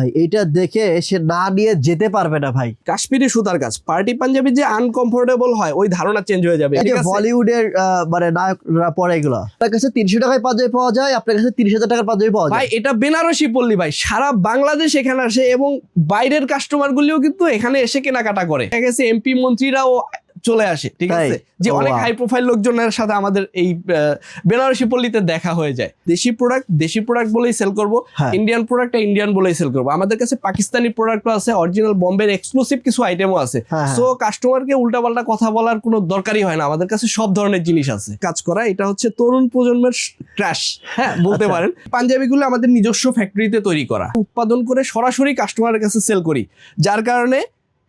ভাই, এটা দেখে সে না নিয়ে যেতে পারবে না ভাই। কাশ্মীরি সুতার কাজ, পার্টি পাঞ্জাবি যে আনকমফোর্টেবল হয় ওই ধারণা চেঞ্জ হয়ে যাবে। এই যে বলিউডের মানে নায়করা পরে এগুলো, আপনার কাছে 300 টাকায় পাঞ্জাবি পাওয়া যায়, আপনার কাছে 30,000 টাকার পাঞ্জাবি পাওয়া যায়। ভাই এটা বেনারসি পল্লী ভাই, সারা বাংলাদেশ এখানে আসে এবং বাইরের কাস্টমার গুলিও কিন্তু এখানে এসে কেনাকাটা করে। দেখা গেছে এমপি মন্ত্রীরাও চলে আসে, ঠিক আছে, যে অনেক হাই প্রোফাইল লোকজনের সাথে আমাদের এই বেনারসি পল্লীতে দেখা হয়ে যায়। দেশি প্রোডাক্ট বলেই সেল করব, ইন্ডিয়ান প্রোডাক্ট ইন্ডিয়ান বলেই সেল করব। আমাদের কাছে পাকিস্তানি প্রোডাক্টও আছে, অরিজিনাল বোম্বের এক্সক্লুসিভ কিছু আইটেমও আছে। সো কাস্টমারকে উল্টাপাল্টা কথা বলার কোনো দরকারই হয় না, আমাদের কাছে সব ধরনের জিনিস আছে। কাজ করা এটা হচ্ছে তরুণ প্রজন্মের ক্র্যাশ, হ্যাঁ বলতে পারেন। পাঞ্জাবিগুলো আমাদের নিজস্ব ফ্যাক্টরিতে তৈরি করা, উৎপাদন করে সরাসরি কাস্টমারের কাছে সেল করি, যার কারণে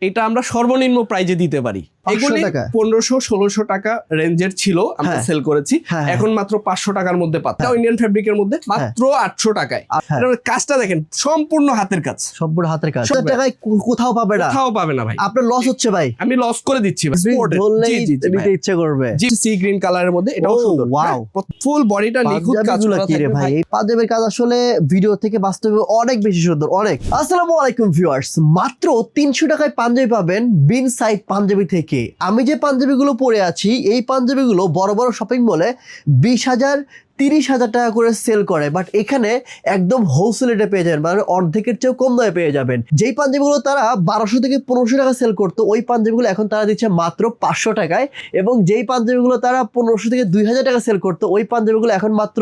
এটা আমরা সর্বনিম্ন প্রাইজে দিতে পারি। এগুলি 1500-1600 টাকা রেঞ্জের ছিল, আমরা সেল করেছি এখন মাত্র 500 টাকার মধ্যে পাচ্ছি। ইন্ডিয়ান ফেব্রিকের মধ্যে মাত্র 800 টাকায়। কাজটা দেখেন, সম্পূর্ণ হাতের কাজ, সম্পূর্ণ হাতের কাজ। টাকায় কোথাও পাবে না, কোথাও পাবে না ভাই। আপনার লস হচ্ছে ভাই, আমি লস করে দিচ্ছি। নিতে ইচ্ছে করবে। জি, সি গ্রিন কালারের মধ্যে, এটাও সুন্দর। ওয়াও, ফুল বডিটা নিখুঁত কাজ করা থাকে ভাই। এই পাঞ্জাবির কাজ আসলে ভিডিও থেকে বাস্তবে অনেক বেশি সুন্দর, অনেক। আসসালামু আলাইকুম ভিউয়ার্স, মাত্র 300 টাকায় পাঞ্জাবি পাবেন বিন সাইড পাঞ্জাবি থেকে। আমি যে পাঞ্জাবিগুলো পরে আছি, এই পাঞ্জাবিগুলো বড় বড় শপিং মলে 20,000 30,000 টাকা করে সেল করে, বাট এখানে একদম হোলসেল রেটে পেয়ে যাবেন, মানে অর্ধেকের চেয়েও কম দামে পেয়ে যাবেন। যেই পাঞ্জাবিগুলো তারা 1200 থেকে 1500 টাকা সেল করতো, ওই পাঞ্জাবিগুলো এখন তারা দিচ্ছে মাত্র 500 টাকায়। এবং যেই পাঞ্জাবিগুলো তারা 1500 থেকে 2000 টাকা সেল করতো, ওই পাঞ্জাবিগুলো এখন মাত্র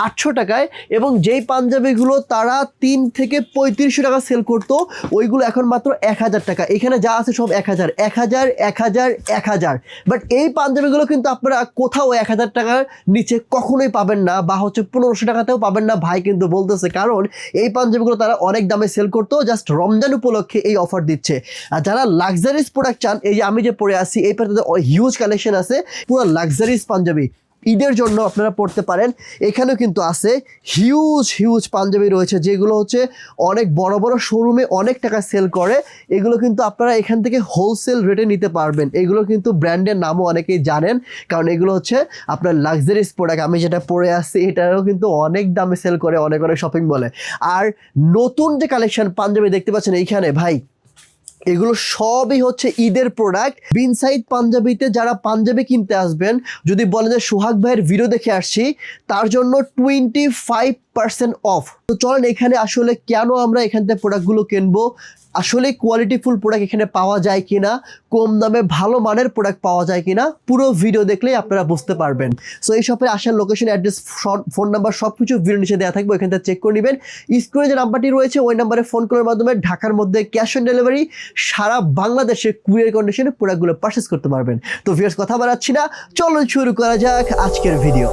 800 টাকায়। এবং যেই পাঞ্জাবিগুলো তারা 3 থেকে 3500 টাকা সেল করতো, ওইগুলো এখন মাত্র 1000 টাকা। এখানে যা আছে সব 1000 1000 1000 1000। বাট এই পাঞ্জাবিগুলো কিন্তু আপনারা কোথাও 1000 টাকার নিচে কখনোই পাবেন না, বা হচ্ছে 1500 টাকাতেও পাবেন না ভাই কিন্তু বলতেছে। কারণ এই পাঞ্জাবিগুলো তারা অনেক দামে সেল করতো, জাস্ট রমজান উপলক্ষে এই অফার দিচ্ছে। আর যারা লাক্সারিস প্রোডাক্ট চান, এই যে আমি যে পরে আসি, এই পাশে হিউজ কালেকশন আছে, পুরো লাক্সারিস পাঞ্জাবি ঈদের জন্য আপনারা পড়তে পারেন। এখানেও কিন্তু আছে হিউজ পাঞ্জাবি রয়েছে, যেগুলো হচ্ছে অনেক বড় বড় শোরুমে অনেক টাকা সেল করে। এগুলো কিন্তু আপনারা এখান থেকে হোলসেল রেটে নিতে পারবেন। এগুলো কিন্তু ব্র্যান্ডের নামও অনেকেই জানেন, কারণ এগুলো হচ্ছে আপনার লাক্সারিস প্রোডাক্ট। আমি যেটা পরে আসছি এটাও কিন্তু অনেক দামে সেল করে অনেক শপিং মলে। আর নতুন যে কালেকশন পাঞ্জাবি দেখতে পাচ্ছেন এইখানে ভাই, এগুলো সবই হচ্ছে ঈদের প্রোডাক্ট। বিন সাইড পাঞ্জাবিতে যারা পাঞ্জাবি কিনতে আসবেন, যদি বলেন যে সোহাগ ভাইয়ের ভিডিও দেখে আসছি, তার জন্য 25% অফ। তো চলেন এখানে আসলে কেন আমরা এখান থেকে প্রোডাক্টগুলো কিনবো, আসলে কোয়ালিটিফুল প্রোডাক্ট এখানে পাওয়া যায় কিনা, কম দামে ভালো মানের প্রোডাক্ট পাওয়া যায় কিনা, পুরো ভিডিও দেখলেই আপনারা বুঝতে পারবেন। সো এই শপে আসার লোকেশন, অ্যাড্রেস, ফোন নাম্বার সবকিছু ভিডিও নিচে দেওয়া থাকবে, এখান থেকে চেক করে নেবেন। স্ক্রিনে যে নাম্বারটি রয়েছে ওই নাম্বারে ফোন করার মাধ্যমে ঢাকার মধ্যে ক্যাশ অন ডেলিভারি, সারা বাংলাদেশে কুরিয়ার কন্ডিশনে প্রোডাক্টগুলো পারচেস করতে পারবেন। তো ভিউয়ার্স কথা বাড়াচ্ছি না, চলুন শুরু করা যাক আজকের ভিডিও।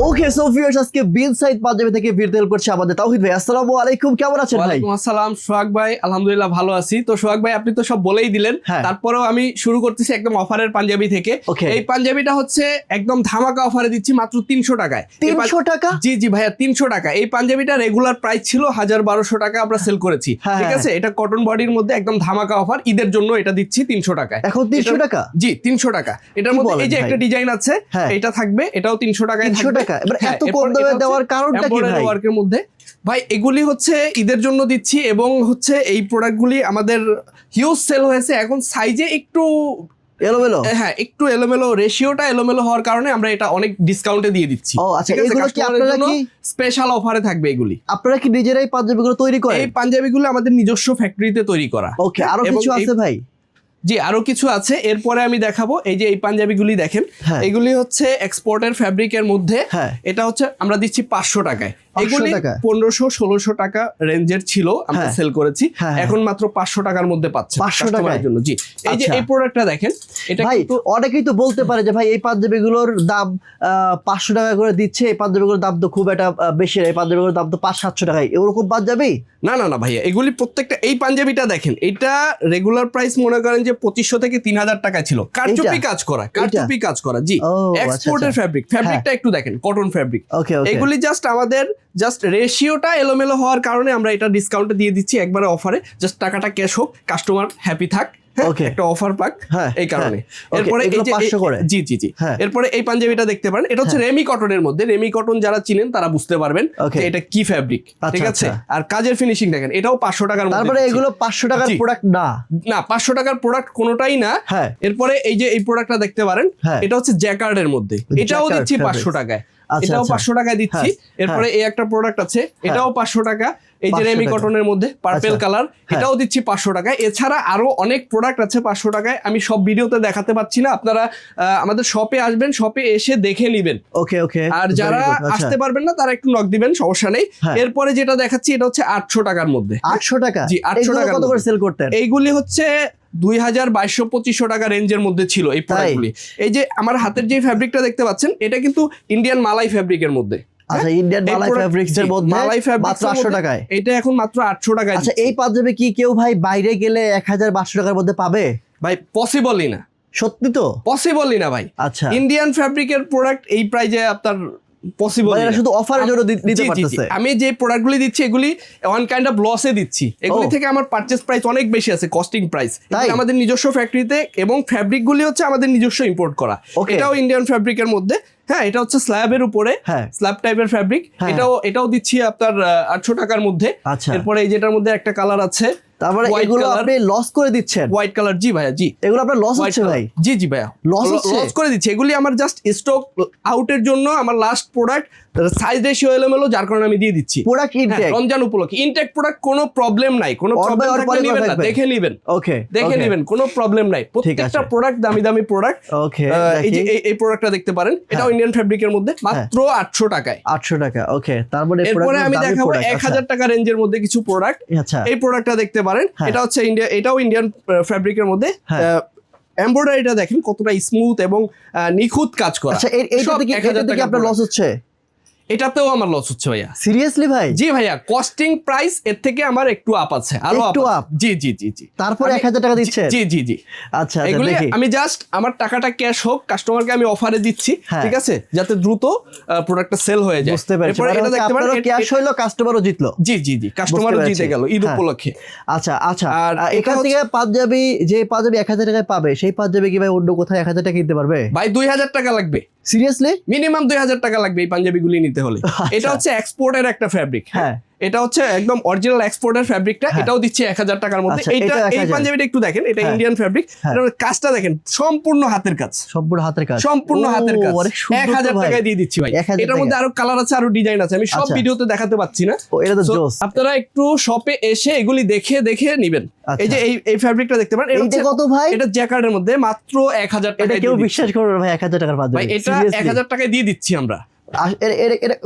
ওকে সো ভিউয়ার্স, আজকে বিন সাইড পাঞ্জাবি থেকে ভিডিও হেল্প করছে আমাদের তাওহিদ ভাই। আসসালামু আলাইকুম, কেমন আছেন ভাই? ওয়ালাইকুম আসসালাম সোহাগ ভাই, আলহামদুলিল্লাহ ভালো আছি। তো সোহাগ ভাই আপনি তো সব বলেই দিলেন, তারপরেও আমি শুরু করতেছি একদম অফারের পাঞ্জাবি থেকে। এই পাঞ্জাবিটা হচ্ছে একদম ধামাকা অফারে দিচ্ছি মাত্র 300 টাকায়। 300 টাকা? জি ভাইয়া 300 টাকা। এই পাঞ্জাবিটা রেগুলার প্রাইস ছিল 1200 টাকা, আমরা সেল করেছি, ঠিক আছে। এটা কটন বডির মধ্যে একদম ধামাকা অফার, ঈদের জন্য এটা দিচ্ছি 300 টাকায়। এখন 300 টাকা? জি 300 টাকা। এটার মধ্যে এই যে একটা ডিজাইন আছে, এটা থাকবে, এটাও 300 টাকায় থাকবে। 300 টাকা এত কম দামে দেওয়ার কারণটা কি ভাই? ওয়ার্কের মধ্যে ভাই এগুলি হচ্ছে ঈদের জন্য দিচ্ছি, এবং হচ্ছে এই প্রোডাক্টগুলি আমাদের হিউজ সেল হয়েছে। এখন সাইজে একটু এলোমেলো, একটু এলোমেলো, রেশিওটা এলোমেলো হওয়ার কারণে আমরা এটা অনেক ডিসকাউন্টে দিয়ে দিচ্ছি। ও আচ্ছা, এগুলো কি আপনারা কি স্পেশাল অফারে থাকবে? এগুলি আপনারা কি নিজেরাই পাঞ্জাবিগুলো তৈরি করেন? এই পাঞ্জাবিগুলো আমাদের নিজস্ব ফ্যাক্টরিতে তৈরি করা। ওকে, আরো কিছু আছে ভাই? জি আরো কিছু আছে, এরপরে আমি দেখাবো। এই যে এই পাঞ্জাবিগুলি দেখেন, এগুলি হচ্ছে এক্সপোর্টের ফ্যাব্রিকের মধ্যে। এটা হচ্ছে আমরা দিচ্ছি 500 টাকায়। এগুলি 1500-1600 টাকা রেঞ্জের ছিল, আমরা সেল করেছি, এখন মাত্র 500 টাকার মধ্যে পাচ্ছে 500 টাকার জন্য। জি এই যে এই প্রোডাক্টটা দেখেন, এটা ভাই অনেকেই তো বলতে পারে যে ভাই এই পাঞ্জাবিগুলোর দাম 500 টাকা করে দিচ্ছে, এই পাঞ্জাবিগুলোর দাম তো খুব একটা বেশি, এই পাঞ্জাবিগুলোর দাম তো 500-700 টাকায়, এরকম পাঞ্জাবি? না ভাইয়া, এগুলি প্রত্যেকটা, এই পাঞ্জাবিটা দেখেন, এটা রেগুলার প্রাইস মনে করেন যে 2500 থেকে 3000 টাকা ছিল। কারচুপি কাজ করা, জি এক্সপোর্টের ফ্যাব্রিকটা একটু দেখেন, কটন ফ্যাব্রিক। এগুলি জাস্ট আমাদের রেশিওটা এলোমেলো হওয়ার কারণে আমরা এটা ডিসকাউন্টে দিয়ে দিচ্ছি একবারে অফারে। জাস্ট টাকাটা ক্যাশ হোক, কাস্টমার হ্যাপি থাক, Okay. একটা অফার পাক হ্যাঁ, এই কারণে। হ্যাঁ। এরপরে Okay, এই এগুলো যে 500 করে। জি জি জি হ্যাঁ। এরপরে এই পাঞ্জাবিটা দেখতে পারেন, এটা হচ্ছে রেমি কটনের মধ্যে। রেমি কটন যারা চিনেন তারা বুঝতে পারবেন Okay. যে এটা কি ফ্যাব্রিক, আচ্ছা, ঠিক আছে। আচ্ছা। আর কাজের ফিনিশিং দেখেন, এটাও 500 টাকার মধ্যে তারপরে দিচ্ছি। এগুলো 500 টাকার জি। প্রোডাক্ট না। না 500 টাকার প্রোডাক্ট কোনোটাই না। হ্যাঁ। এরপরে এই যে এই প্রোডাক্টটা দেখতে পারেন, হ্যাঁ। এটা হচ্ছে জ্যাকার্ডের মধ্যে, এটাও Jacquard দিচ্ছি fabrics। 500 টাকায়। আচ্ছা, এটাও আচ্ছা। 500 টাকায় দিচ্ছি। হ্যাঁ, এরপরে এই একটা প্রোডাক্ট আছে, এটাও 500 টাকা। এই যে 500 রেমি টাকা। কটনের মধ্যে পার্পল আচ্ছা। কালার, হ্যাঁ। এটাও দিচ্ছি 500 টাকায়। এছাড়া আরো অনেক প্রোডাক্ট আছে 500 টাকায়, আমি সব ভিডিওতে দেখাতে পাচ্ছি না। আপনারা আমাদের শপে আসবেন, শপে এসে দেখে নেবেন। ওকে ওকে। আর যারা আসতে পারবেন না তারা একটু নক দিবেন, সমস্যা নেই। হ্যাঁ। এরপরে যেটা দেখাচ্ছি এটা হচ্ছে 800 টাকার মধ্যে। 800 টাকা। জি, 800 এগুলো টাকার কত করে মধ্যে। সেল করতেন? এইগুলি হচ্ছে 2200-2500 টাকা রেঞ্জের মধ্যে ছিল এই প্রোডাক্টগুলি। এই যে আমার হাতের যে ফ্যাব্রিকটা দেখতে পাচ্ছেন, এটা কিন্তু ইন্ডিয়ান মালাই ফ্যাব্রিকের মধ্যে। আচ্ছা, ইন্ডিয়ান এই মালাই product- ফ্যাব্রিক্স এর জি, মধ্যে মালাই fabrics মাত্র এর 800 মধ্যে। টাকায়। এটা এখন মাত্র 800 টাকায় আচ্ছা, দিচ্ছি। এই পাঞ্জাবি কি কেউ ভাই বাইরে গেলে 1200 টাকার মধ্যে পাবে? ভাই পসিবলই না, সত্যি তো? পসিবলই না ভাই। আচ্ছা, ইন্ডিয়ান ফ্যাব্রিকের প্রোডাক্ট এই প্রাইজে আপনার পসিবল মানে এরা শুধু অফারের জন্য দিতে পারতেছে। আমি যে প্রোডাক্টগুলি দিচ্ছি এগুলি ওয়ান কাইন্ড অফ লসে দিচ্ছি। এগুলি ও। থেকে আমার পারচেজ প্রাইস অনেক বেশি আছে, কস্টিং প্রাইস। তাই? আমাদের নিজস্ব ফ্যাক্টরিতে, এবং ফ্যাব্রিকগুলি হচ্ছে আমাদের নিজস্ব ইম্পোর্ট করা। Okay. এটাও ইন্ডিয়ান ফ্যাব্রিকের মধ্যে। হ্যাঁ, এটা হচ্ছে স্ল্যাবের উপরে, হ্যাঁ। স্ল্যাব টাইপের ফ্যাব্রিক। হ্যাঁ। এটাও দিচ্ছি আপনার 800 টাকার মধ্যে। আচ্ছা। এরপরে এই যেটার মধ্যে একটা কালার আছে তারপরে white এগুলো color। আপনি লস করে দিচ্ছেন? White colour. জি ভাইয়া, জি। এগুলো আপনার লস White হচ্ছে color। ভাই? জি জি ভাইয়া, Loss হচ্ছে? লস করে দিচ্ছি। এগুলি আমার জাস্ট স্টক আউটের জন্য, আমার লাস্ট প্রোডাক্ট, সাইজ রেশিও এলোমেলো, যার কারণে আমি দিয়ে দিচ্ছি। প্রোডাক্ট হ্যাঁ, ইনটেক। রমজান উপলক্ষে ইনটেক প্রোডাক্ট, কোনো প্রবলেম নাই, কোনো Or by প্রবলেম or থাকলে পরে নিবেন না, থাকবে। দেখে নিবেন, ওকে দেখে নিবেন, কোনো প্রবলেম নাই। প্রত্যেকটা আছে। প্রোডাক্ট দামি দামি প্রোডাক্ট। ওকে, এই যে এই প্রোডাক্টটা দেখতে পারেন, এটাও ইন্ডিয়ান ফ্যাব্রিকের মধ্যে, মাত্র 800 টাকায়। 800 টাকা। ওকে, তারপরে এরপরে আমি দেখাবো 1000 টাকা রেঞ্জের মধ্যে কিছু প্রোডাক্ট। আচ্ছা, এই প্রোডাক্টটা দেখতে পারেন, হ্যাঁ। এটা হচ্ছে এটাও ইন্ডিয়ান ফ্যাব্রিকের মধ্যে। হ্যাঁ। এমব্রয়ডারিটা দেখেন কতটা স্মুথ এবং নিখুঁত কাজ করা। আচ্ছা, সব এইটাতে কি 1000 এটাতে কি টাকার আপনার লস product। হচ্ছে? এটাতেও আমার লস হচ্ছে ভাইয়া। সিরিয়াসলি ভাই? জি ভাইয়া, কস্টিং প্রাইস এর থেকে আমার একটু আপ আছে, আরো একটু up up? আছে। জি জি জি জি। তারপরে আমি- 1000 টাকা দিচ্ছেন? জি জি জি। আচ্ছা, এগুলি দেখি। আমি জাস্ট আমার টাকাটা ক্যাশ হোক, কাস্টমারকে আমি অফারে দিচ্ছি, হ্যাঁ। ঠিক আছে, যাতে দ্রুত প্রোডাক্টটা সেল হয়ে যায়। বুঝতে পেরেছি। এরপরে মানে এটা হচ্ছে দেখতে পারেন, আপনারও ক্যাশ হইলো, কাস্টমারও জিতলো। জি জি জি, কাস্টমারও বুঝতে জিতে পেরেছি। গেল ঈদ হ্যাঁ। উপলক্ষে। আচ্ছা আচ্ছা। আর আর এটা এখান থেকে পাঞ্জাবি, যে পাঞ্জাবি 1000 টাকায় পাবে, সেই পাঞ্জাবি কি ভাই অন্য কোথায় 1000 টাকা কিনতে পারবে? ভাই 2000 টাকা লাগবে, সিরিয়াসলি? মিনিমাম 2000 টাকা লাগবে এই পাঞ্জাবিগুলি নিতে হলে। আচ্ছা। এটা হচ্ছে এক্সপোর্টের একটা ফ্যাব্রিক। হ্যাঁ। এটা হচ্ছে একদম অরিজিনাল এক্সপোর্টের ফ্যাব্রিকটা। হ্যাঁ। এটাও দিচ্ছে 1000 টাকার মধ্যে। আচ্ছা, এটা এটাও এই 1000 পাঞ্জাবিটা একটু দেখেন, এটা হ্যাঁ। Indian fabric. হ্যাঁ। কাজটা দেখেন, সম্পূর্ণ হাতের কাজ, সম্পূর্ণ হাতের কাজ। সম্পূর্ণ ও, হাতের কাজ। অনেক সুন্দর তো 1000 ভাই। টাকায় দিয়ে দিচ্ছি ভাই। 1000 এটার মধ্যে আরো কালার আছে, আরো ডিজাইন আছে, আমি সব আচ্ছা। ভিডিওতে দেখাতে পাচ্ছি না। ও, এটা তো So, জোস। আপনারা একটু শপে এসে এগুলি দেখে দেখে নিবেন। আচ্ছা। এই যে এই ফ্যাব্রিকটা দেখতে পারেন, এইটা কত ভাই? এটা জ্যাকার্ডের মধ্যে মাত্র 1000 এটা টাকায় কেউ দিয়ে দিচ্ছি। বিশ্বাস করবে না ভাই, 1000 টাকার পাঞ্জাবি? ভাই এটা 1000 টাকায় দিয়ে দিচ্ছি আমরা,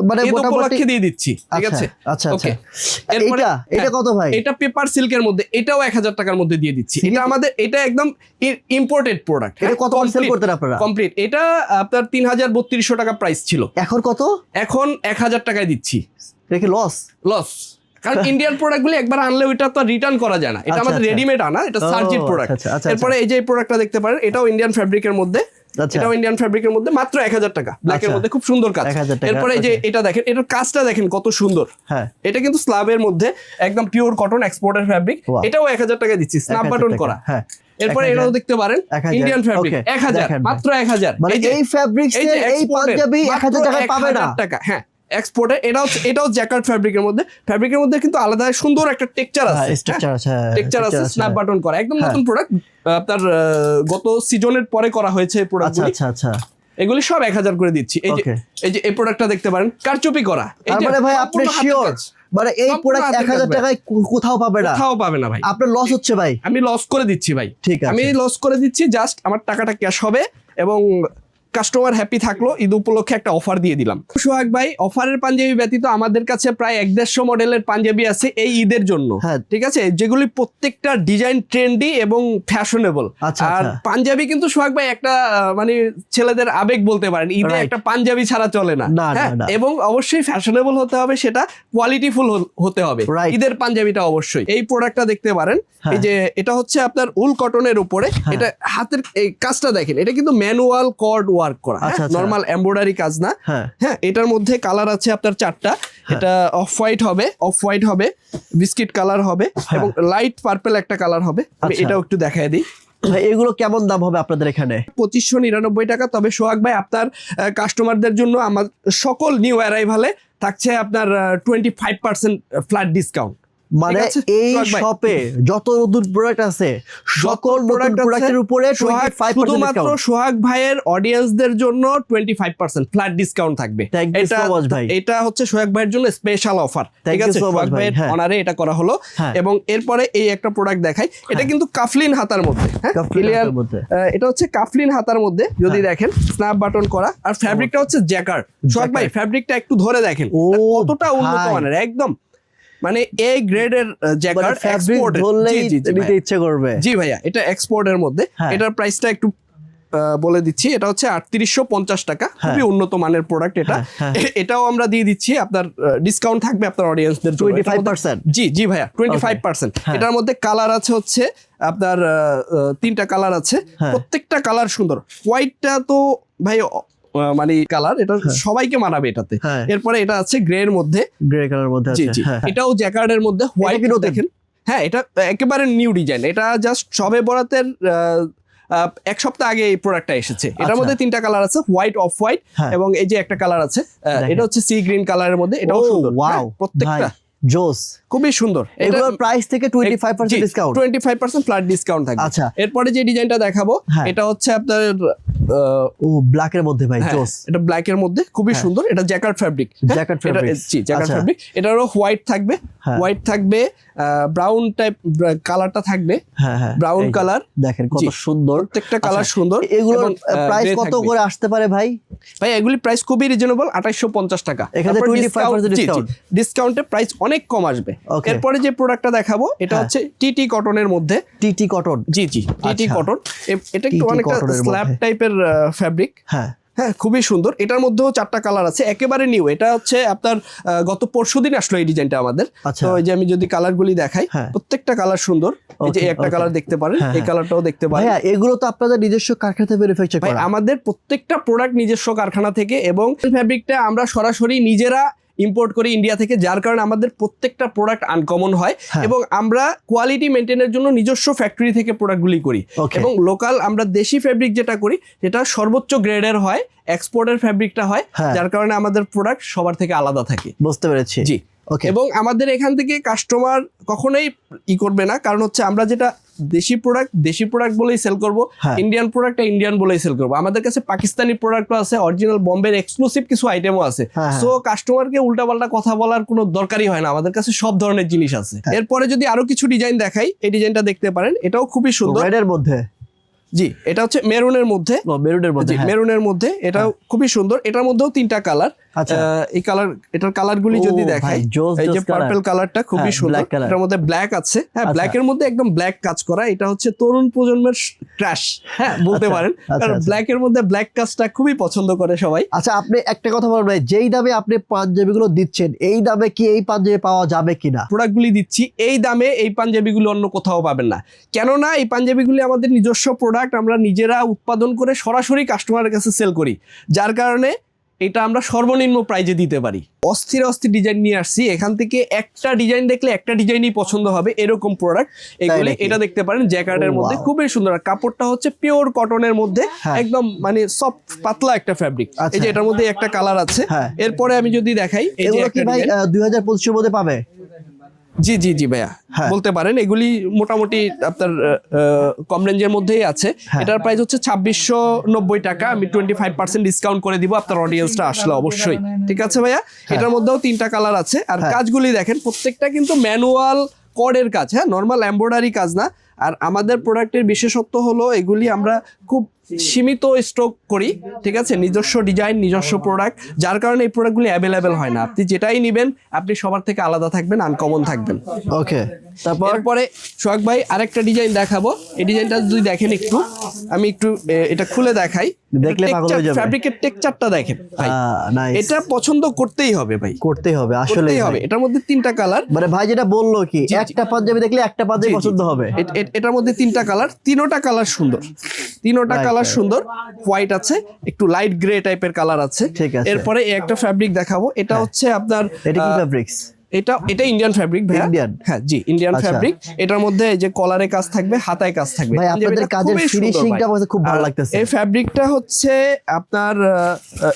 মানে ঈদ মোটামুটি উপলক্ষে দিয়ে দিচ্ছি, ঠিক আছে। আচ্ছা আচ্ছা। ওকে, এরপরে এটা কত ভাই? এটা পেপার সিল্কের মধ্যে, এটাও 1000 টাকার মধ্যে দিয়ে দিচ্ছি। এটা আমাদের, এটা একদম ইম্পোর্টেড প্রোডাক্ট। এটা কত সেল করতেন আপনারা? কমপ্লিট এটা আপনার 3200 টাকা প্রাইস ছিল, এখন কত? এখন 1000 টাকায় দিচ্ছি। এটা কি লস? লস, কারণ ইন্ডিয়ান প্রোডাক্টগুলি একবার আনলে ওইটা তো রিটার্ন করা যায় না। এটা আচ্ছা, আমাদের আচ্ছা। রেডিমেড আনা, এটা ও, সার্জিট প্রোডাক্ট। আচ্ছা, আচ্ছা, এরপরে এই যে প্রোডাক্টটা দেখতে পারেন, এটাও ইন্ডিয়ান ফ্যাব্রিকের মধ্যে। আচ্ছা। এটাও ইন্ডিয়ান ফ্যাব্রিকের মধ্যে, মাত্র 1000 টাকা, ব্ল্যাকের আচ্ছা। মধ্যে, খুব সুন্দর কাজ। 1000 টাকা, এরপরে এই যে okay. এটা দেখেন, এটার কাজটা দেখেন কত সুন্দর। হ্যাঁ। এটা কিন্তু স্ল্যাবের মধ্যে একদম পিওর কটন এক্সপোর্টের ফ্যাব্রিক। Wow. এটাও 1000 টাকায় দিচ্ছি, স্ন্যাপ 1000 বাটন টাকা, করা। হ্যাঁ। এরপরে 1000 এটাও দেখতে পারেন, 1000, ইন্ডিয়ান ফ্যাব্রিক, okay, 1000, দেখেন ভাই। মাত্র 1000। মানে এই ফ্যাব্রিক্স এর এই পাঞ্জাবি 1000 টাকায় পাবে না? টাকা, হ্যাঁ, এক্সপোর্টে। এটাও জ্যাকার্ড ফ্যাব্রিকের মধ্যে। ফ্যাব্রিকের মধ্যে কিন্তু আলাদা সুন্দর একটা টেক্সচার আছে, স্ট্রাকচার আছে, টেক্সচার আছে, স্ন্যাপ বাটন করা, একদম হ্যাঁ। নতুন প্রোডাক্ট। আপনার গত সিজনের পরে করা হয়েছে এই আচ্ছা প্রোডাক্টগুলি। আচ্ছা আচ্ছা। এগুলি সব 1000 করে দিচ্ছি। এই যে Okay. এই প্রোডাক্টটা দেখতে পারেন, কারচুপি করা। এই তার যে মানে ভাই আপনি সম্পূর্ণ হাতের শিওর, কাজ। মানে এই সম্পূর্ণ প্রোডাক্ট হাতের কাজ 1000 ভাই। টাকায় কোথাও পাবে না? কোথাও পাবে না ভাই। আপনার লস হচ্ছে ভাই? আমি লস করে দিচ্ছি ভাই, ঠিক আছে। আমি লস করে দিচ্ছি, জাস্ট আমার টাকাটা ক্যাশ হবে এবং কাস্টমার হ্যাপি থাকলো। ঈদ উপলক্ষে একটা অফার দিয়ে দিলাম। সোহাগ ভাই, অফারের পাঞ্জাবি ব্যতীত আমাদের কাছে প্রায় 150 মডেলের পাঞ্জাবি আছে এই ঈদের জন্য, হ্যাঁ। ঠিক আছে, যেগুলি প্রত্যেকটা ডিজাইন ট্রেন্ডি এবং ফ্যাশনেবল। আচ্ছা, আর আচ্ছা। পাঞ্জাবি কিন্তু সোহাগ ভাই একটা মানে ছেলেদের আবেগ বলতে পারেন, ঈদে Right. একটা পাঞ্জাবি ছাড়া চলে না। না, হ্যাঁ, না। এবং অবশ্যই ফ্যাশনেবল হতে হবে, সেটা কোয়ালিটিফুল হতে হবে। Right. ঈদের পাঞ্জাবিটা অবশ্যই। এই প্রোডাক্টটা দেখতে পারেন, হ্যাঁ। এই যে এটা হচ্ছে আপনার উল কটনের উপরে। এটা হাতের এই কাজটা দেখেন, এটা কিন্তু ম্যানুয়াল কর্ড ওয়ার্ক। ওয়ার্ক করা, আচ্ছা, আচ্ছা। নরমাল এমব্রয়ডারি কাজ না। হ্যাঁ হ্যাঁ, এটার মধ্যে কালার আছে আপনার 4টা। এটা অফ হোয়াইট হবে, বিস্কিট কালার হবে এবং লাইট পার্পল একটা কালার হবে। আমি আচ্ছা। এটাও একটু দেখায় দিই। ভাই এগুলো কেমন দাম হবে আপনাদের এখানে? 2599 টাকা। তবে সোহাগ ভাই আপনার কাস্টমারদের জন্য আমার সকল নিউ অ্যারাইভালে থাকছে আপনার 25% ফ্ল্যাট ডিসকাউন্ট। মানে ঠিক আছে? এই সোহাগ ভাই, শপে যত নতুন প্রোডাক্ট আছে সকল নতুন product আছে, প্রোডাক্টের উপরে সোহাগ 25% শুধুমাত্র ডিসকাউন্ট। সোহাগ ভাইয়ের অডিয়েন্সদের জন্য 25% ফ্ল্যাট ডিসকাউন্ট থাকবে। Thank you so much ভাই। এটা হচ্ছে সোহাগ ভাইয়ের জন্য স্পেশাল অফার। Thank ঠিক you আছে, so much সোহাগ ভাই, ভাইয়ের হ্যাঁ। অনারে এটা করা হলো। হ্যাঁ। এবং এরপরে এই একটা প্রোডাক্ট দেখাই। এটা কিন্তু কাফলিন হাতার মধ্যে, হ্যাঁ, কাফলিন clear? হাতার মধ্যে। এটা হচ্ছে কাফলিন হাতার মধ্যে, যদি দেখেন স্ন্যাপ বাটন করা, আর ফ্যাব্রিকটা হচ্ছে জ্যাকার্ড। সোহাগ ভাই ফ্যাব্রিকটা একটু ধরে দেখেন ও কতটা উন্নত ভাই। মানের, একদম মানে এ গ্রেডের জ্যাকার্ড, ফ্যাব্রিক এক্সপোর্ট। ধরলেই নিতে ভাইয়া। ইচ্ছে করবে। জি ভাইয়া, এটা এক্সপোর্টের মধ্যে। হ্যাঁ। এটার প্রাইসটা একটু বলে দিচ্ছি। এটা হচ্ছে 3850 টাকা, খুবই উন্নত মানের প্রোডাক্ট এটা। হ্যাঁ, এটাও আমরা দিয়ে দিচ্ছি, আপনার ডিসকাউন্ট থাকবে আপনার অডিয়েন্সদের জন্য। 25%? জি ভাইয়া, 25%। হ্যাঁ। এটার মধ্যে কালার আছে হচ্ছে আপনার 3টা কালার আছে, হ্যাঁ। প্রত্যেকটা কালার সুন্দর। হোয়াইটটা তো ভাই মানে কালার, এটা সবাইকে মানাবে এটাতে। হ্যাঁ। এরপরে এটা আছে গ্রে এর মধ্যে, গ্রে কালার মধ্যে জি আছে। জি, হ্যাঁ, এটাও জ্যাকার্ডের মধ্যে হোয়াইট কি নতুন? দেখেন। হ্যাঁ, এটা একেবারে নিউ ডিজাইন। এটা জাস্ট সবে বরাতের এক সপ্তাহ আগে এই প্রোডাক্টটা এসেছে। এটার আচ্ছা। মধ্যে 3টা কালার আছে, হোয়াইট, অফ হোয়াইট হ্যাঁ। এবং এই যে একটা কালার আছে, দেখেন। এটা হচ্ছে সি গ্রিন কালারের মধ্যে। এটাও ও, সুন্দর, ওয়াও হ্যাঁ, প্রত্যেকটা জোস। খুবই সুন্দর। এগুলোর প্রাইস থেকে 25% ডিসকাউন্ট। 25% ফ্ল্যাট ডিসকাউন্ট থাকবে। আচ্ছা। এরপরে যে ডিজাইনটা দেখাবো, হ্যাঁ। এটা হচ্ছে আপনার ও ব্ল্যাক এর মধ্যে ভাই হ্যাঁ, জোস। এটা ব্ল্যাক এর মধ্যে খুবই হ্যাঁ। সুন্দর। এটা জ্যাকার্ড ফ্যাব্রিক। Jacquard fabric। জি, জ্যাকার্ড আচ্ছা। ফ্যাব্রিক। এটারও হোয়াইট থাকবে, হ্যাঁ। হোয়াইট থাকবে, ব্রাউন টাইপ কালারটা থাকবে, হ্যাঁ হ্যাঁ, ব্রাউন এই যে, কালার। দেখেন কত জি। সুন্দর। প্রত্যেকটা কালার আচ্ছা, সুন্দর। এগুলোর এবং, প্রাইস gray কত থাকবে। করে আসতে পারে ভাই? ভাই এগুলি প্রাইস খুবই রিজনেবল, 2850 টাকা। এখানে 25% ডিসকাউন্ট। ডিসকাউন্টে প্রাইস অনেক কম আসবে। Okay। এরপরে যে প্রোডাক্টটা দেখাবো, এটা হ্যাঁ। হচ্ছে টিটি কটনের মধ্যে। TT cotton. জি জি, টিটি আচ্ছা। কটন। এটা একটু TT অনেকটা cotton এর স্ল্যাব মধ্যে। টাইপের ফ্যাব্রিক। হ্যাঁ হ্যাঁ, খুবই সুন্দর। এটার মধ্যেও 4টা কালার আছে, একেবারে নিউ। এটা হচ্ছে আপনার গত পরশুদিন আসলো এই ডিজাইনটা আমাদের। আচ্ছা। তো এই যে আমি যদি কালারগুলি দেখাই, হ্যাঁ। প্রত্যেকটা কালার সুন্দর। এই যে Okay, একটা okay। কালার দেখতে পারেন, হ্যাঁ, এই কালারটাও দেখতে পারেন। ভাইয়া এগুলো তো আপনাদের নিজস্ব কারখানাতে ম্যানুফ্যাকচার ভাই করা? আমাদের প্রত্যেকটা প্রোডাক্ট নিজস্ব কারখানা থেকে, এবং ফ্যাব্রিকটা আমরা সরাসরি নিজেরা ইম্পোর্ট করি ইন্ডিয়া থেকে, যার কারণে আমাদের প্রত্যেকটা প্রোডাক্ট আনকমন হয়। হ্যাঁ। এবং আমরা কোয়ালিটি মেনটেনের জন্য নিজস্ব ফ্যাক্টরি থেকে প্রোডাক্টগুলি করি। Okay। এবং লোকাল আমরা দেশি ফ্যাব্রিক যেটা করি, যেটা সর্বোচ্চ গ্রেডের হয়, এক্সপোর্টের ফ্যাব্রিকটা হয়, হ্যাঁ। যার কারণে আমাদের প্রোডাক্ট সবার থেকে আলাদা থাকে। বুঝতে পেরেছি। জি। ওকে। এবং আমাদের এখান থেকে কাস্টমার কখনোই করবে না, কারণ হচ্ছে আমরা যেটা দেশি প্রোডাক্ট বলেই সেল করব, হ্যাঁ। ইন্ডিয়ান প্রোডাক্ট ইন্ডিয়ান বলেই সেল করব। আমাদের কাছে পাকিস্তানি প্রোডাক্টও আছে, অরিজিনাল বোম্বের এক্সক্লুসিভ কিছু আইটেমও আছে। হ্যাঁ, হ্যাঁ। সো কাস্টমারকে উল্টাপাল্টা কথা বলার কোনো দরকারই হয় না, আমাদের কাছে সব ধরনের জিনিস আছে। হ্যাঁ। এরপরে যদি আরো কিছু ডিজাইন দেখাই, এই ডিজাইনটা দেখতে পারেন, এটাও খুবই সুন্দর। রেড এর মধ্যে। জি, এটা হচ্ছে মেরুনের মধ্যে। ও মেরুনের মধ্যে। জি, হ্যাঁ। মেরুনের মধ্যে। এটাও খুবই সুন্দর। এটার মধ্যেও 3টা কালার। আচ্ছা। এই কালার, এটার কালারগুলি ও যদি ভাই, দেখাই, জোস এই যে জোস colour। পার্পল কালারটা খুবই হ্যাঁ, সুন্দর। black colour। এটার মধ্যে ব্ল্যাক আছে। হ্যাঁ, আচ্ছা। ব্ল্যাকের মধ্যে একদম ব্ল্যাক কাজ করা। এটা হচ্ছে তরুণ প্রজন্মের ক্র্যাশ, হ্যাঁ বলতে আচ্ছা, পারেন। আচ্ছা, কারণ আচ্ছা। ব্ল্যাকের মধ্যে ব্ল্যাক কাজটা খুবই পছন্দ করে সবাই। আচ্ছা আপনি একটা কথা বলবেন ভাই, যেই দামে আপনি পাঞ্জাবিগুলো দিচ্ছেন, এই দামে কি এই পাঞ্জাবি পাওয়া যাবে কিনা? প্রোডাক্টগুলি দিচ্ছি এই দামে, এই পাঞ্জাবিগুলো অন্য কোথাও পাবেন না। কেননা এই পাঞ্জাবিগুলি আমাদের নিজস্ব প্রোডাক্ট, আমরা নিজেরা উৎপাদন করে সরাসরি কাস্টমারের কাছে সেল করি, যার কারণে এটা আমরা সর্বনিম্ন প্রাইজে দিতে পারি। অস্থির ডিজাইন নিয়ে আসছি, এখান থেকে একটা ডিজাইন দেখলে একটা ডিজাইনই পছন্দ হবে, এরকম প্রোডাক্ট এগুলি। নাকি? এটা দেখতে পারেন জ্যাকার্ডের Oh, মধ্যে, wow। খুবই সুন্দর। আর কাপড়টা হচ্ছে পিওর কটনের মধ্যে, হ্যাঁ। একদম মানে সফট পাতলা একটা ফ্যাব্রিক। আচ্ছা। এই যে এটার মধ্যে একটা কালার আছে। হ্যাঁ। এরপরে আমি যদি দেখাই, এই যে এগুলো কি একটা ভাই ডিজাইন। 2025 এর মধ্যে পাবে? জি জি জি ভাইয়া, হ্যাঁ। বলতে পারেন। এগুলি মোটামুটি আপনার কম রেঞ্জের মধ্যেই আছে। হ্যাঁ। এটার প্রাইস হচ্ছে 2690 টাকা। আমি 25% ডিসকাউন্ট করে দিব আপনার অডিয়েন্সটা আসলে অবশ্যই। ঠিক আছে ভাইয়া। এটার মধ্যেও 3টা কালার আছে। আর হ্যাঁ। কাজগুলি দেখেন, প্রত্যেকটা কিন্তু ম্যানুয়াল কর্ডের কাজ, হ্যাঁ, নর্মাল এমব্রয়ডারি কাজ না। আর আমাদের প্রোডাক্টের বিশেষত্ব হলো এগুলি আমরা খুব সীমিত স্টক করি, ঠিক আছে, নিজস্ব ডিজাইন, নিজস্ব প্রোডাক্ট, যার কারণে এই প্রোডাক্টগুলি অ্যাভেলেবেল হয় না। আপনি যেটাই নেবেন, আপনি সবার থেকে আলাদা থাকবেন, আনকমন থাকবেন। ওকে। তারপর এরপরে সোহাগ ভাই আরেকটা ডিজাইন দেখাবো। এই ডিজাইনটা যদি দেখেন একটু, আমি একটু এটা খুলে দেখাই, দেখলে পাগল হয়ে যাবে। ফ্যাব্রিকের টেক্সচারটা দেখেন ভাই, নাইস। এটা পছন্দ করতেই হবে ভাই, করতেই হবে আসলে করতেই হবে। এটার মধ্যে 3টা কালার। মানে ভাই যেটা বললো কি, জি, জি। একটা পাঞ্জাবি দেখলে একটা পাঞ্জাবি পছন্দ হবে। এটার মধ্যে 3টা কালার, 3টা কালার সুন্দর। তিনোটা Right, কালার right. সুন্দর, হোয়াইট আছে, একটু লাইট গ্রে টাইপের কালার আছে। ঠিক আছে। এরপরে এই একটা ফ্যাব্রিক দেখাবো, এটা হচ্ছে আপনার এটা কি ফেব্রিক্স? এটা ইন্ডিয়ান ফ্যাব্রিক ভাই। Indian? হ্যাঁ জি, ইন্ডিয়ান আচ্ছা। ফ্যাব্রিক। এটার মধ্যে এই যে কলারে কাজ থাকবে, হাতায় কাজ থাকবে। ভাই আপনাদের পাঞ্জাবিটা কাজের খুবই সুন্দর ফিনিশিংটা ভাই। আমাকে খুব ভালো আর লাগতেছে। এই ফ্যাব্রিকটা হচ্ছে আপনার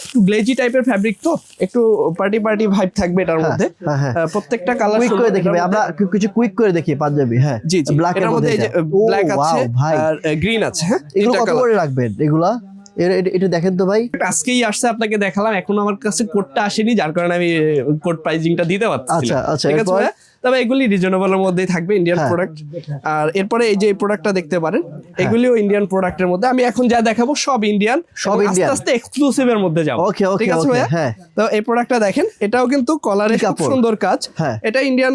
একটু গ্লেজি টাইপের ফ্যাব্রিক, তো একটু পার্টি পার্টি ভাইব থাকবে এটার মধ্যে। হ্যাঁ। প্রত্যেকটা কালার কুইক করে দেখি ভাই, আমরা কিছু কুইক করে দেখি পাঞ্জাবি। হ্যাঁ জি জি, ব্ল্যাক এটার মধ্যে এই যে ব্ল্যাক আছে আর গ্রিন আছে। হ্যাঁ, এগুলো তিনটা কত কালার। করে রাখবেন এগুলা? এটা দেখেন তো ভাই। আজকেই আসছে, আপনাকে দেখালাম, এখন আমার কাছে কোডটা আসেনি, যার কারণে আমি কোড প্রাইজিংটা দিতে পারছি না। আচ্ছা, ঠিক আছে এরপর? ভাইয়া? তবে এগুলি রিজনেবলের মধ্যেই থাকবে, ইন্ডিয়ান হ্যাঁ। প্রোডাক্ট। আর এরপরে এই যে প্রোডাক্টটা দেখতে পারেন, এগুলিও ইন্ডিয়ান প্রোডাক্টের মধ্যে। আমি এখন যা দেখাবো সব ইন্ডিয়ান, সব আস্তে Indian? আস্তে এক্সক্লুসিভের মধ্যে যাবো। Okay, ঠিক আছে okay, ভাইয়া? হ্যাঁ। তো এই প্রোডাক্টটা দেখেন, এটাও কিন্তু কলারে কি খুব কাপড়? সুন্দর কাজ। হ্যাঁ। এটা ইন্ডিয়ান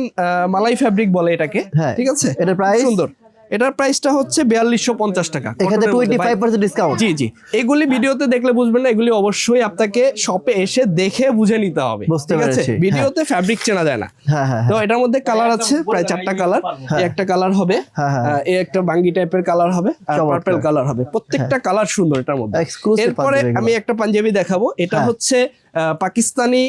মালাই ফ্যাব্রিক বলে এটাকে। হ্যাঁ। ঠিক আছে, এটার price? সুন্দর। এটার প্রাইসটা হচ্ছে 4250 টাকা। এখানে কটনের মধ্যে ভাই। 25% ডিসকাউন্ট। জি জি, এগুলি ভিডিওতে দেখলে বুঝবেন না, এগুলি অবশ্যই আপনাকে শপে এসে দেখে বুঝে নিতে হবে। বুঝতে ঠিক আছে, পেরেছি, ভিডিওতে ফ্যাব্রিক চেনা যায় না। হ্যাঁ। তো এটার মধ্যে কালার আছে প্রায় 4টা কালার। এই একটা কালার হবে, হ্যাঁ। এই একটা বাঙ্গি টাইপের কালার হবে, আর চমৎকার। পার্পল কালার হবে। প্রত্যেকটা কালার সুন্দর এটার মধ্যে। Exclusive এরপরে পাঞ্জাবি আমি একটা পাঞ্জাবি দেখাবো, এটা হ্যাঁ। হচ্ছে পাকিস্তানি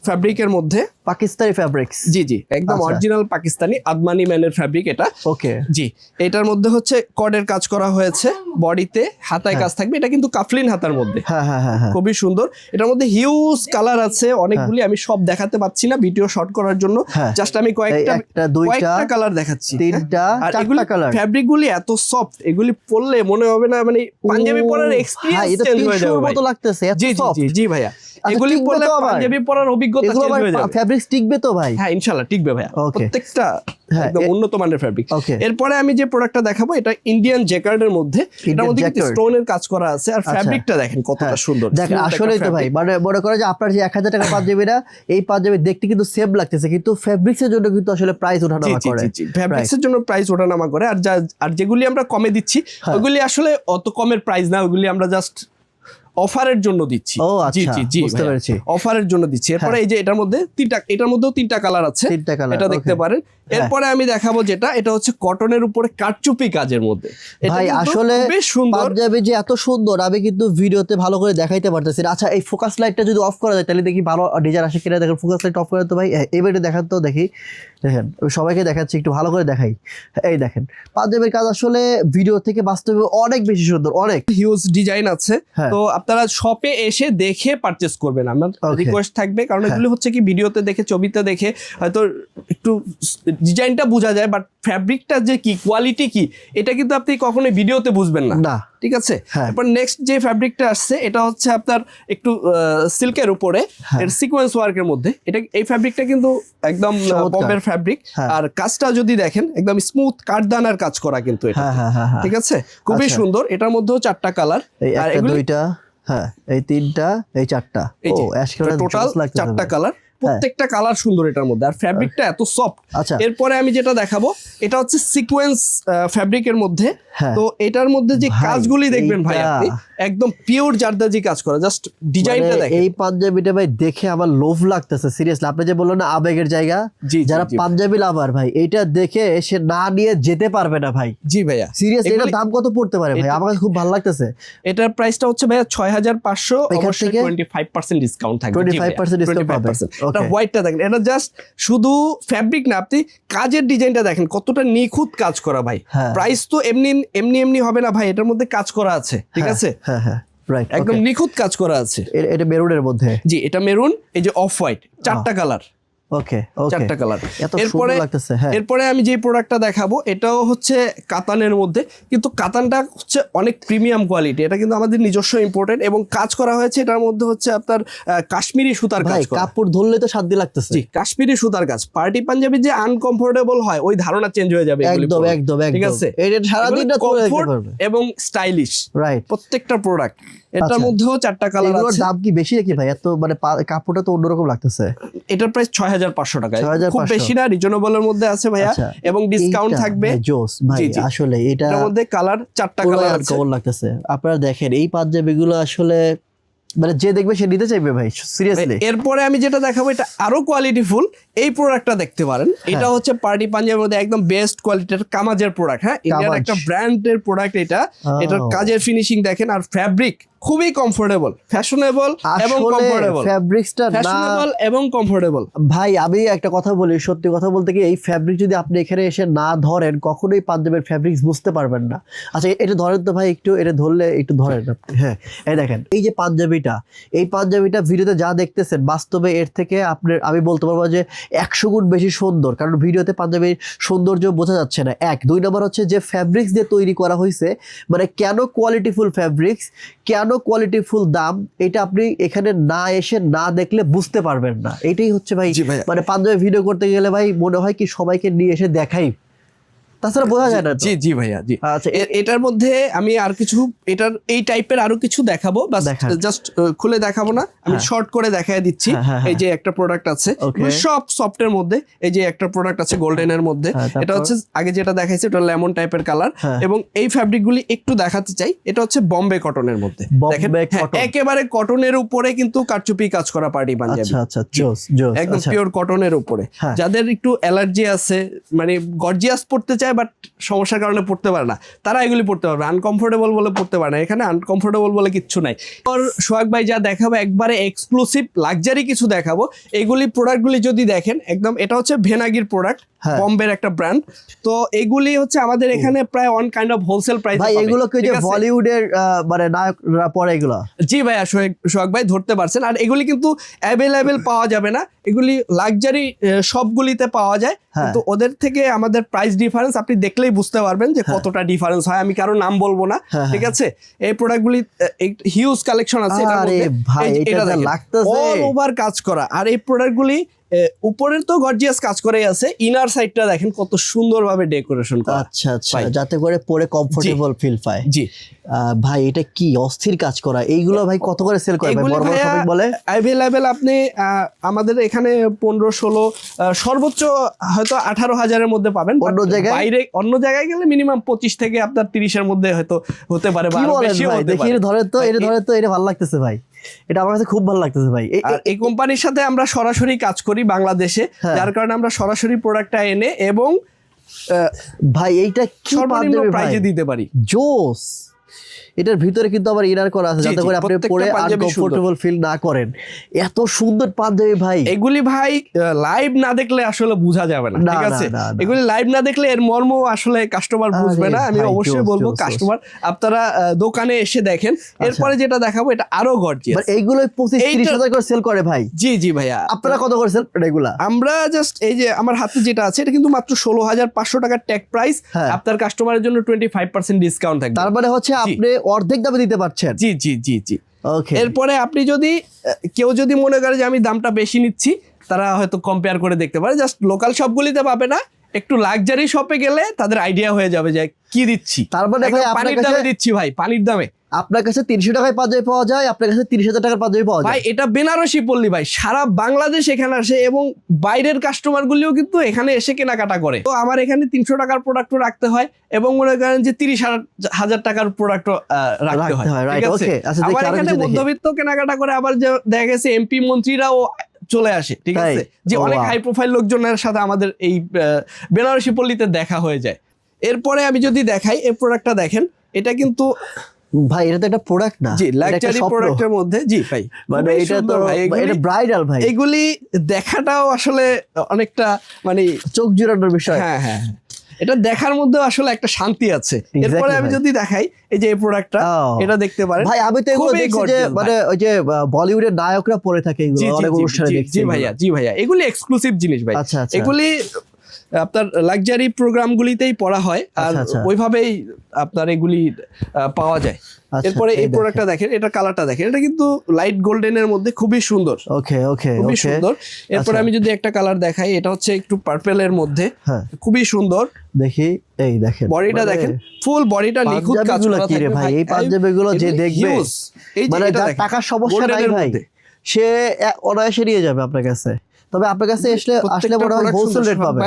ফ্যাব্রিকের মধ্যে। পাকিস্তানি ফেব্রিক্স। জি জি, একদম আচ্ছা। অরিজিনাল পাকিস্তানি আদমানি ম্যানের ফ্যাব্রিক এটা। ওকে। জি, এটার মধ্যে হচ্ছে কর্ডের কাজ করা হয়েছে, বডিতে হাতায় কাজ থাকবে। এটা কিন্তু কাফলিন হাতার মধ্যে, হ্যাঁ। খুবই সুন্দর। এটার মধ্যে হিউজ কালার আছে অনেকগুলি, আমি সব দেখাতে পাচ্ছি না ভিডিও শর্ট করার জন্য। হ্যাঁ। জাস্ট আমি এই একটা, দুইটা, কালার দেখাচ্ছি। তিনটা, আর চারটা এগুলি কালার। ফ্যাব্রিক গুলি এত সফট, এগুলি পড়লে মনে হবে না মানে পাঞ্জাবি পরার ভাই এক্সপেরিয়েন্স এটা চেঞ্জ হয়ে যাবে টিস্যুর ভাই। মতো লাগতেছে, এত জি জি সফট। জি জি ভাইয়া, আচ্ছা, এগুলি টিকবে পরলে তো আবার? পাঞ্জাবি পরার অভিজ্ঞতা এগুলো চেঞ্জ হয়ে যাবে। ফেব্রিক্স টিকবে তো ভাই? হ্যাঁ ইনশাআল্লাহ টিকবে ভাইয়া, Okay. প্রত্যেকটা হ্যাঁ, একদম উন্নত মানের ফ্যাব্রিক। Okay. এরপরে আমি যে প্রোডাক্টটা দেখাবো, এটা ইন্ডিয়ান জ্যাকার্ডের মধ্যে। এটার মধ্যে কিন্তু jacquard। স্টোনের কাজ করা আছে, আর ফ্যাব্রিকটা দেখেন কতটা হ্যাঁ। সুন্দর। দেখেন Smooth আসলেই একটা তো ভাই, fabric। মানে মনে করে যে আপনার যে 1000 টাকা পাঞ্জাবিটা, এই পাঞ্জাবি দেখতে কিন্তু সেম লাগতেছে, কিন্তু ফেব্রিক্স এর জন্য কিন্তু আসলে প্রাইস ওঠানামা করে। ফ্যাব্রিক্স এর জন্য প্রাইস ওঠানামা করে। আর যেগুলি আমরা কমে দিচ্ছি, হ্যাঁ। ওগুলি আসলে অত কমের প্রাইস না, ওগুলি আমরা জাস্ট অফারের জন্য দিচ্ছি। ও আচ্ছা, বুঝতে পেরেছি। অফারের জন্য দিচ্ছি। এরপরে এই যে এটার মধ্যেও তিনটা কালার আছে, তিনটা colour, এটা দেখতে okay. পারেন। এরপরে আমি দেখাবো যেটা, এটা হচ্ছে কটনের উপরে কারচুপি কাজের মধ্যে। এটা ভাই কিন্তু আসলে খুবই সুন্দর। পাঞ্জাবি যে এত সুন্দর আমি কিন্তু ভিডিওতে ভালো করে দেখাইতে পারতেছি না। আচ্ছা এই ফোকাস লাইটটা যদি অফ করা যায় তাহলে দেখি ভালো ডিজাইন আসে কিনা। দেখেন ফোকাস লাইট অফ করে তো ভাই, এবারে দেখান তো দেখি। দেখেন আমি সবাইকে দেখাচ্ছি, একটু ভালো করে দেখাই। এই দেখেন পাঞ্জাবির কাজ আসলে ভিডিও থেকে বাস্তবে অনেক বেশি সুন্দর, অনেক হিউজ ডিজাইন আছে। হ্যাঁ। তো আপনারা শপে এসে দেখে পারচেজ করবেন, আমার Okay. রিকোয়েস্ট থাকবে। কারণ হ্যাঁ। এগুলো হচ্ছে কি ভিডিওতে দেখে, ছবিতে দেখে হয়তো একটু ডিজাইনটা বোঝা যায়, বাট ফ্যাব্রিকটা যে কি কোয়ালিটি কি, এটা কিন্তু আপনি কখনোই ভিডিওতে বুঝবেন না। না। ঠিক আছে। হ্যাঁ। এরপর নেক্সট যে ফ্যাব্রিকটা আসছে, এটা হচ্ছে আপনার একটু সিল্কের উপরে, হ্যাঁ। এর সিকোয়েন্স ওয়ার্কের মধ্যে। এই ফ্যাব্রিকটা কিন্তু একদম চমৎকার। পম্পের ফ্যাব্রিক। হ্যাঁ। আর কাজটা যদি দেখেন, একদম স্মুথ কাঠদানার কাজ করা কিন্তু এটা। হ্যাঁ। ঠিক আছে, খুবই আচ্ছা। সুন্দর। এটার মধ্যেও 4টা কালার। এই আর একটা, এগুলি দুইটা, হ্যাঁ এই তিনটা, এই চারটা। এই ও যে অ্যাশ কালার টোটাল 4টা কালার, প্রত্যেকটা কালার সুন্দর এটার মধ্যে। আর ফ্যাব্রিকটা এত সফট। আচ্ছা। এরপরে আমি যেটা দেখাবো, এটা হচ্ছে সিকোয়েন্স ফ্যাব্রিকের মধ্যে। হ্যাঁ। তো এটার মধ্যে যে ভাই, কাজগুলি দেখবেন ভাই, এইটা- আপনি একদম পিওর জারদাজি কাজ করা, জাস্ট ডিজাইনটা মানে দেখেন। এই পাঞ্জাবিটা ভাই দেখে আমার লোভ লাগতেছে সিরিয়াসলি। আপনি যে বললেন না আবেগের জায়গা, জি, জি, যারা জি। পাঞ্জাবি লাভার ভাই এইটা দেখে সে না নিয়ে যেতে পারবে না ভাই। জি ভাইয়া, সিরিয়াসলি এটার এগুলি- দাম কত পড়তে পারে ভাই? আমার কাছে খুব ভালো লাগতেছে। এটার প্রাইসটা হচ্ছে ভাইয়া 6500। এখান অবশ্যই থেকে 25% ডিসকাউন্ট থাকবে। 25% discount পাবে। 25%। এটা Okay. হোয়াইটটা দেখেন, এটা জাস্ট শুধু ফ্যাব্রিক না, আপনি কাজের ডিজাইনটা দেখেন কতটা নিখুঁত কাজ করা ভাই। হ্যাঁ। প্রাইস তো এমনি হবে না ভাই, এটার মধ্যে কাজ করা আছে। ঠিক আছে, হ্যাঁ রাইট, একদম নিখুঁত কাজ করা আছে। এটা মেরুনের মধ্যে। জি, এটা মেরুন, এই যে অফ হোয়াইট, 4টা কালার। ওকে 4টা কালার। এত সুন্দর লাগতেছে। হ্যাঁ এরপরে আমি যে প্রোডাক্টটা দেখাবো, এটাও হচ্ছে কাতানের মধ্যে, কিন্তু কাতানটা হচ্ছে অনেক প্রিমিয়াম কোয়ালিটি। এটা কিন্তু আমাদের নিজস্ব ইম্পোর্টেড, এবং কাজ করা হয়েছে এটার মধ্যে হচ্ছে আপনার কাশ্মীরি সুতার ভাই কাজ করা। কাপড় ধরলে তো শান্তি লাগতেছে। জি, কাশ্মীরি সুতার কাজ। পার্টি পাঞ্জাবি যে আনকমফোর্টেবল হয়, ওই ধারণা চেঞ্জ হয়ে যাবে এগুলি একদম পরলে। একদম ঠিক একদম। আছে, এটা সারাদিন না করে রাখতে পারবে। এবং স্টাইলিশ রাইট। প্রত্যেকটা প্রোডাক্ট। এটার আচ্ছা। মধ্যেও 4টা কালার এগুলোর আছে। দাম কি বেশি নাকি ভাই? এত মানে কাপড়টা তো অন্যরকম লাগতেছে। এটার প্রাইস 6500 টাকা, 6500 খুব বেশি না, রিজনেবলের মধ্যে আছে ভাইয়া। আচ্ছা, এবং ডিসকাউন্ট এইটা থাকবে। ভাই জোস ভাই, জি, জি। আসলে এটা এটার মধ্যে কালার 4টা কালার আছে। কেমন লাগতেছে। আপনারা দেখেন এই পাঞ্জাবিগুলো আসলে মানে যে দেখবে সে নিতে চাইবে ভাই, সিরিয়াসলি। এরপরে আমি যেটা দেখাবো এটা আরো কোয়ালিটিফুল, এই প্রোডাক্টটা দেখতে পারেন। এটা হচ্ছে পার্টি পাঞ্জাবের মধ্যে একদম বেস্ট কোয়ালিটির কামাজের প্রোডাক্ট। হ্যাঁ, ইন্ডিয়ার একটা ব্র্যান্ডের প্রোডাক্ট এটা। এটার কাজের ফিনিশিং দেখেন, আর ফ্যাব্রিক খুবই কমফোর্টেবল, ফ্যাশনেবল এবং কমফোর্টেবল। ফ্যাব্রিক্সটা ফ্যাশনেবল এবং কমফোর্টেবল। ভাই আমি একটা কথা বলি, সত্যি কথা বলতে কি, এই ফ্যাব্রিক যদি আপনি এখানে এসে না ধরেন কখনোই পাঞ্জাবের ফ্যাব্রিক্স বুঝতে পারবেন না। আচ্ছা এটা ধরেন তো ভাই, একটু এটা ধরলে একটু ধরেন আপনি। হ্যাঁ, এই দেখেন এই যে পাঞ্জাবিটা, এই পাঞ্জাবিটা ভিডিওতে যা দেখতেছেন বাস্তবে এর থেকে আপনার আমি বলতে পারবো যে 100 গুণ বেশি সুন্দর, কারণ ভিডিওতে পাঞ্জাবির সৌন্দর্য বোঝা যাচ্ছে না। এক, দুই নম্বর হচ্ছে যে ফ্যাব্রিক্স দিয়ে তৈরি করা হয়েছে, মানে কেন কোয়ালিটিফুল ফ্যাব্রিক্স, কেন কোয়ালিটিফুল দাম, এটা আপনি এখানে না এসে না দেখলে বুঝতে পারবেন না। এটাই হচ্ছে ভাই, মানে পাঞ্জাবি ভিডিও করতে গেলে ভাই মনে হয় কি সবাইকে নিয়ে এসে দেখাই, তাছাড়া বোঝা যায় না। জি জি ভাইয়া, জি। আচ্ছা এটার মধ্যে আমি আর কিছু এটার এই টাইপের আরো কিছু দেখাবো, বাস জাস্ট খুলে দেখাবো না, আমি শর্ট করে দেখায় দিচ্ছি। এই যে একটা প্রোডাক্ট আছে সব সফটের মধ্যে, এই যে একটা প্রোডাক্ট আছে গোল্ডেনের মধ্যে, এটা হচ্ছে আগে যেটা দেখাইছে ওটা লেমন টাইপের কালার, এবং এই ফ্যাব্রিক গুলি একটু দেখাতে চাই। এটা হচ্ছে বম্বে কটনের মধ্যে, দেখেন একেবারে কটনের উপরে কিন্তু কারচুপি কাজ করা পার্টি পাঞ্জাবি। আচ্ছা জোস জোস, একদম পিওর কটনের উপরে। যাদের একটু অ্যালার্জি আছে, মানে গর্জিয়াস পড়তে চায় বাট সমস্যার কারণে পড়তে পারে না, তারা এগুলি পড়তে পারবে। আনকমফোর্টেবল বলে পড়তে পারে না, এখানে আনকমফোর্টেবল বলে কিচ্ছু নাই। আর সোহাগ ভাই যা দেখাবো একবারে এক্সক্লুসিভ লাক্সারি কিছু দেখাবো। এইগুলি প্রোডাক্টগুলি যদি দেখেন, একদম এটা হচ্ছে ভেনাগির প্রোডাক্ট, বম্বের একটা ব্র্যান্ড। তো এগুলি হচ্ছে আমাদের এখানে প্রায় on kind of wholesale price. ভাই এগুলো কি যে বলিউডের মানে নায়করা পরে এগুলো? জি ভাইয়া, সোহাগ ভাই ধরতে পারছেন। আর এগুলি কিন্তু অ্যাভেলেবেল পাওয়া যাবে না, এগুলি লাক্সারি সবগুলিতে পাওয়া যায়, কিন্তু ওদের থেকে আমাদের প্রাইস ডিফারেন্স আপনি দেখলেই বুঝতে পারবেন যে কতটা ডিফারেন্স হয়। আমি কারো নাম বলবো না, ঠিক আছে। এই প্রোডাক্টগুলি হিউজ কালেকশন আছে, অল ওভার কাজ করা। আর এই প্রোডাক্টগুলি উপরের তো গর্জিয়াস কাজ করেই আছে, ইনার সাইডটা দেখেন কত সুন্দরভাবে ডেকোরেশন করা। আচ্ছা আচ্ছা, যাতে করে পরে কমফোর্টেবল ফিল পায়। জি ভাই এটা কি অস্থির কাজ করা। এইগুলো ভাই কত করে সেল করে ভাই? বড় বড় শপিং বলে अवेलेबल আপনি আমাদের এখানে 15-16 সর্বোচ্চ হয়তো 18,000 এর মধ্যে পাবেন। বাইরে অন্য জায়গায় গেলে মিনিমাম 25 থেকে আপনার 30 এর মধ্যে হয়তো হতে পারে বা আরো বেশিও হতে পারে। দেখি ধরেন তো, এটা ভালো লাগতেছে ভাই, এটা আমার কাছে খুব ভালো লাগতেছে ভাই। এই কোম্পানির সাথে আমরা সরাসরি কাজ করি বাংলাদেশে, যার কারণে আমরা সরাসরি প্রোডাক্টটা এনে এবং ভাই এইটা কি সর্বনিম্ন প্রাইসে দিতে পারি। জোস। এটার ভিতরে কিন্তু আবার ইনার করা আছে, যাতে করে আপনি পরে আনকমফোর্টেবল ফিল না করেন। এত সুন্দর পাঞ্জাবি ভাই, এগুলি ভাই লাইভ না দেখলে আসলে বোঝা যাবে না, ঠিক আছে। এগুলি লাইভ না দেখলে এর মর্ম আসলে কাস্টমার বুঝবে না। আমি অবশ্যই বলবো কাস্টমার আপনারা দোকানে এসে দেখেন। এরপরে যেটা দেখাবো এটা আরো গর্জিয়াস। এইগুলো 25-30 হাজার করে সেল করে ভাই। জি জি ভাইয়া, আপনারা কত করে সেল এগুলা? আমরা জাস্ট এই যে আমার হাতে যেটা আছে এটা কিন্তু মাত্র 16,500 টাকার ট্যাগ প্রাইস। আপনার কাস্টমারের জন্য 25% ডিসকাউন্ট থাকবে। তার মানে হচ্ছে আপনি অর্ধেক দামে দিতে পারছেন। জি জি জি জি। এরপরে আপনি যদি কেউ যদি মনে করে যে আমি দামটা বেশি নিচ্ছি, তারা হয়তো কম্পেয়ার করে দেখতে পারে। জাস্ট লোকাল শপগুলিতে পাবে না, একটু লাক্সারি শপে গেলে তাদের আইডিয়া হয়ে যাবে যে কি দিচ্ছি। তার মানে ভাই পানির দামে দিচ্ছি ভাই, পানির দামে। আপনার কাছে 300 টাকায় পাঞ্জাবি পাওয়া যায়, আপনার কাছে 30,000 টাকার পাঞ্জাবি পাওয়া যায়। ভাই এটা বেনারসি পল্লী ভাই, সারা বাংলাদেশ এখানে আসে এবং বাইরের কাস্টমার গুলিও কিন্তু এখানে এসে কেনাকাটা করে। তো আমার এখানে 300 টাকার প্রোডাক্টও রাখতে হয় এবং মনে করেন যে 30,000 টাকার প্রোডাক্ট রাখতে হয়, ঠিক আছে। আমার এখানে মধ্যবিত্ত কেনাকাটা করে, আবার যে দেখা গেছে এমপি মন্ত্রীরাও চলে আসে, ঠিক আছে, যে অনেক হাই প্রোফাইল লোকজনের সাথে আমাদের এই বেনারসি পল্লীতে দেখা হয়ে যায়। এরপরে আমি যদি দেখাই এই প্রোডাক্টটা দেখেন, এটা কিন্তু ভাই এটা তো একটা প্রোডাক্ট না, জি লাক্সারি প্রোডাক্টের মধ্যে। জি ভাই, মানে এটা তো এটা ব্রাইডাল ভাই। এগুলি দেখাটাও আসলে অনেকটা মানে চোখ জুড়ানোর বিষয়। হ্যাঁ হ্যাঁ, এটা দেখার মধ্যে আসলে একটা শান্তি আছে। এরপরে আমি যদি দেখাই এই যে এই প্রোডাক্টটা, এটা দেখতে পারেন ভাই। আমি তো এগুলো দেখছি যে মানে ওই যে বলিউডের নায়করা পরে থাকে এগুলো, অনেক অনুষ্ঠানে দেখছি। জি ভাইয়া, জি ভাইয়া, এগুলি এক্সক্লুসিভ জিনিস ভাই। এগুলি আপনার লাক্সারি প্রোগ্রামগুলিতেই পড়া হয়, আর ওইভাবেই আপনার এগুলি পাওয়া যায়। এরপরে এই প্রোডাক্টটা দেখেন, এটা কালারটা দেখেন, এটা কিন্তু লাইট গোল্ডেনের মধ্যে খুবই সুন্দর। ওকে ওকে, খুবই সুন্দর। এরপরে আমি যদি একটা কালার দেখাই, এটা হচ্ছে একটু পার্পেলের মধ্যে, খুবই সুন্দর। দেখি এই দেখেন বডিটা দেখেন, ফুল বডিটা নিখুঁত কাজ করা থাকে ভাই। এই পাঞ্জাবিগুলো যে দেখবে, মানে যার টাকার সমস্যা নাই ভাই, সে অনায়াসে নিয়ে যাবে আপনার কাছে। তবে আপনার কাছে আসলে মনে হয় হোলসেল রেট পাবে।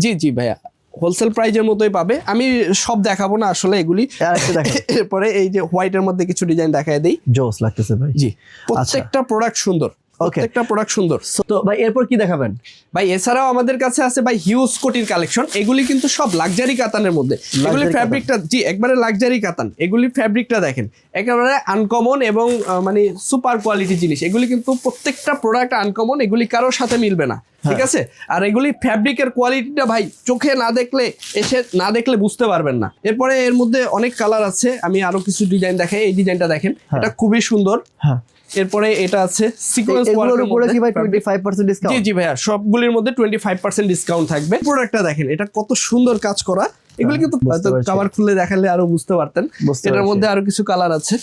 জি জি ভাইয়া, হোলসেল প্রাইজের মতোই পাবে। আমি সব দেখাবো না আসলে এগুলি। আরেকটা দেখেন। এরপরে এই যে হোয়াইটের মধ্যে কিছু ডিজাইন দেখায় দেই। জোস লাগতেছে ভাই। জি, প্রত্যেকটা প্রোডাক্ট সুন্দর, প্রত্যেকটা প্রোডাক্ট সুন্দর। তো ভাই এরপর কি দেখাবেন? ভাই এছাড়াও আমাদের কাছে আছে ভাই হিউজ কোটির কালেকশন। এগুলি কিন্তু সব লাক্সারি কাতানের মধ্যে। এগুলি ফ্যাব্রিকটা জি একবারে লাক্সারি কাতান। এগুলি ফ্যাব্রিকটা দেখেন একেবারে আনকমন এবং মানে সুপার কোয়ালিটি জিনিস। এগুলি কিন্তু প্রত্যেকটা প্রোডাক্ট আনকমন, এগুলি কারোর সাথে মিলবে না, ঠিক আছে? আর এগুলি ফ্যাব্রিকের কোয়ালিটিটা ভাই চোখে না দেখলে, এসে না দেখলে বুঝতে পারবেন না। এরপরে এর মধ্যে অনেক কালার আছে, আমি আরো কিছু ডিজাইন দেখাই। এই ডিজাইনটা দেখেন, এটা খুবই সুন্দর। হ্যাঁ, এরপরে এটা আছে সিকোয়েন্স এগুলোর উপরে কি ভাই 25% ডিসকাউন্ট? জি জি ভাইয়া, সবগুলির মধ্যে 25% ডিসকাউন্ট থাকবে। প্রোডাক্টটা দেখেন, এটা কত সুন্দর কাজ করা। এগুলি কিন্তু বুঝতে পারছি। কভার খুলে দেখালে আরো বুঝতে পারতেন। বুঝতে এটার পারছি। মধ্যে আরো কিছু কালার আছে।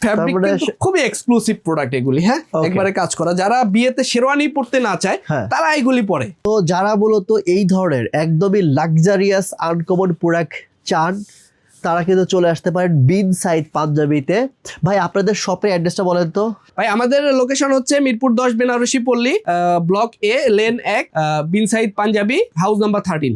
ফ্যাব্রিক তারপরে খুবই এক্সক্লুসিভ প্রোডাক্ট এগুলি। হ্যাঁ, Okay. একবারে কাজ করা। যারা বিয়েতে শেরওয়ানি পরতে না চায় হ্যাঁ। তারা এগুলি পরে। তো যারা মূলত এই ধরনের একদমই লাক্সারিয়াস আনকমন প্রোডাক্ট চান, তারা কিন্তু চলে আসতে পারেন বিন সাইড পাঞ্জাবিতে। ভাই আপনাদের শপের অ্যাড্রেসটা বলেন তো। ভাই আমাদের লোকেশন হচ্ছে Mirpur 10 Benarasi Palli, block A, lane 1, বিন সাইড পাঞ্জাবি, হাউস নাম্বার 13।